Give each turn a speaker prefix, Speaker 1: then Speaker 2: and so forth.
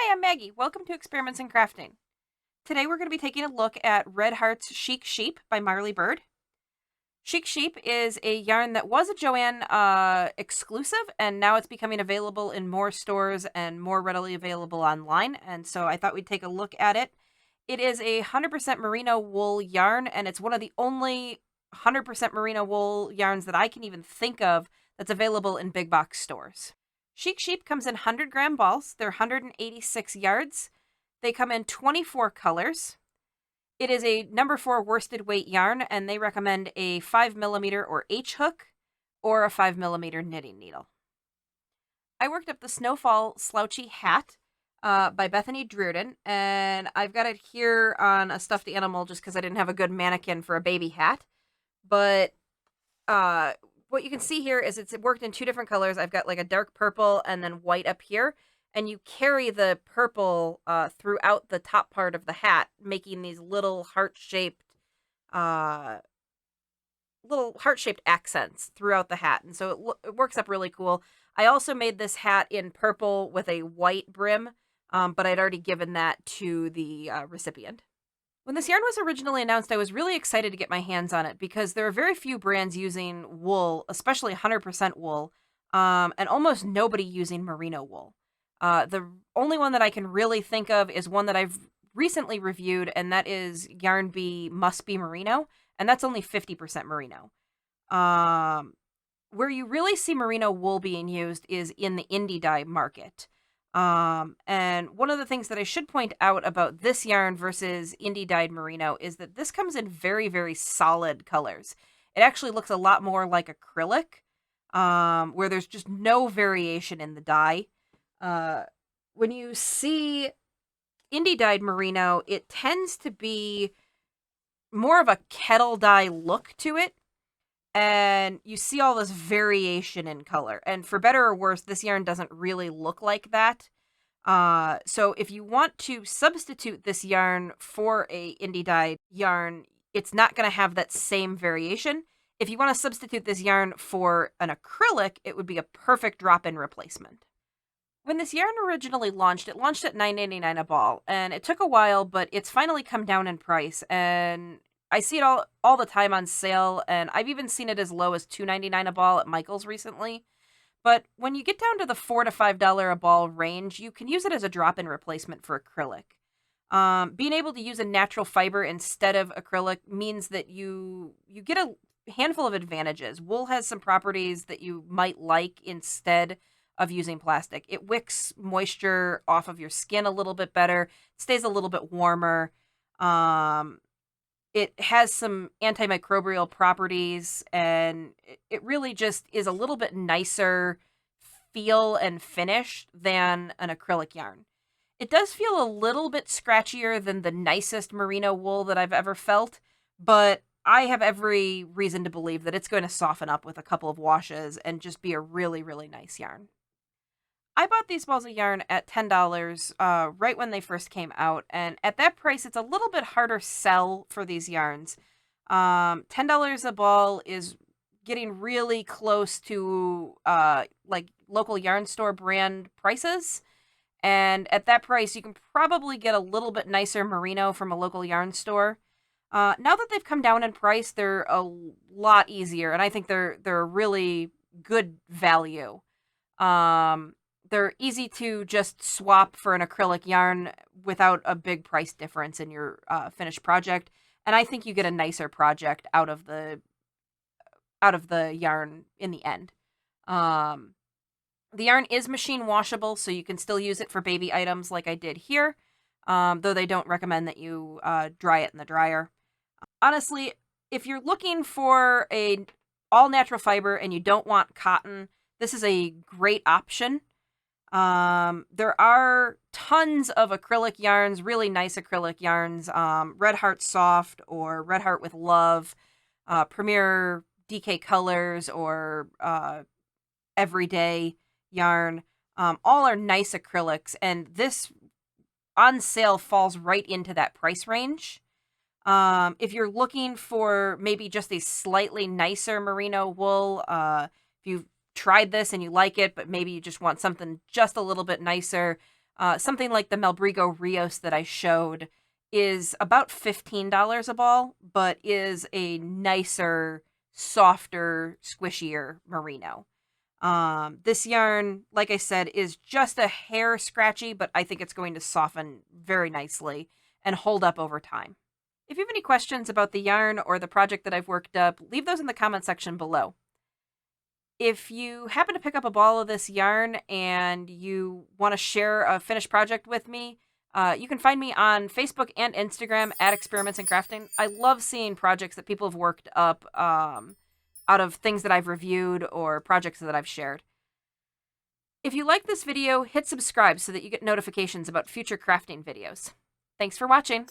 Speaker 1: Hi, I'm Maggie. Welcome to Experiments in Crafting. Today we're going to be taking a look at Red Heart's Chic Sheep by Marley Bird. Chic Sheep is a yarn that was a Joann exclusive, and now it's becoming available in more stores and more readily available online, and so I thought we'd take a look at it. It is a 100% merino wool yarn, and it's one of the only 100% merino wool yarns that I can even think of that's available in big box stores. Chic Sheep comes in 100-gram balls. They're 186 yards. They come in 24 colors. It is a number 4 worsted weight yarn, and they recommend a 5mm or H hook or a 5mm knitting needle. I worked up the Snowfall Slouchy Hat by Bethany Drearden, and I've got it here on a stuffed animal just because I didn't have a good mannequin for a baby hat. But what you can see here is it's worked in 2 different colors. I've got like a dark purple and then white up here. And you carry the purple throughout the top part of the hat, making these little heart-shaped accents throughout the hat. And so it works up really cool. I also made this hat in purple with a white brim, but I'd already given that to the recipient. When this yarn was originally announced, I was really excited to get my hands on it because there are very few brands using wool, especially 100% wool, and almost nobody using merino wool. The only one that I can really think of is one that I've recently reviewed, and that is Yarn Bee Must Be Merino, and that's only 50% merino. Where you really see merino wool being used is in the indie dye market. And one of the things that I should point out about this yarn versus indie dyed merino is that this comes in very, very solid colors. It actually looks a lot more like acrylic, where there's just no variation in the dye. When you see indie dyed merino, it tends to be more of a kettle dye look to it, and you see all this variation in color. And for better or worse, this yarn doesn't really look like that. So if you want to substitute this yarn for a indie dyed yarn, it's not going to have that same variation. If you want to substitute this yarn for an acrylic, it would be a perfect drop-in replacement. When this yarn originally launched, it launched at $9.99 a ball, and it took a while, but it's finally come down in price, and I see it all the time on sale, and I've even seen it as low as $2.99 a ball at Michael's recently. But when you get down to the $4 to $5 a ball range, you can use it as a drop-in replacement for acrylic. Being able to use a natural fiber instead of acrylic means that you get a handful of advantages. Wool has some properties that you might like instead of using plastic. It wicks moisture off of your skin a little bit better, stays a little bit warmer. It has some antimicrobial properties, and it really just is a little bit nicer feel and finish than an acrylic yarn. It does feel a little bit scratchier than the nicest merino wool that I've ever felt, but I have every reason to believe that it's going to soften up with a couple of washes and just be a really, really nice yarn. I bought these balls of yarn at $10 right when they first came out, and at that price, it's a little bit harder sell for these yarns. $10 a ball is getting really close to like local yarn store brand prices, and at that price, you can probably get a little bit nicer merino from a local yarn store. Now that they've come down in price, they're a lot easier, and I think they're a really good value. They're easy to just swap for an acrylic yarn without a big price difference in your finished project, and I think you get a nicer project out of the yarn in the end. The yarn is machine washable, so you can still use it for baby items like I did here, though they don't recommend that you dry it in the dryer. Honestly, if you're looking for a all-natural fiber and you don't want cotton, this is a great option. There are tons of acrylic yarns, really nice acrylic yarns, Red Heart Soft or Red Heart with Love, Premier DK Colors, or Everyday yarn. All are nice acrylics, and this on sale falls right into that price range. If you're looking for maybe just a slightly nicer merino wool, if you've tried this and you like it, but maybe you just want something just a little bit nicer, Something like the Melbrigo Rios that I showed is about $15 a ball, but is a nicer, softer, squishier merino. This yarn, like I said, is just a hair scratchy, but I think it's going to soften very nicely and hold up over time. If you have any questions about the yarn or the project that I've worked up, leave those in the comment section below. If you happen to pick up a ball of this yarn and you want to share a finished project with me, you can find me on Facebook and Instagram at Experiments in Crafting. I love seeing projects that people have worked up out of things that I've reviewed or projects that I've shared. If you like this video, hit subscribe so that you get notifications about future crafting videos. Thanks for watching.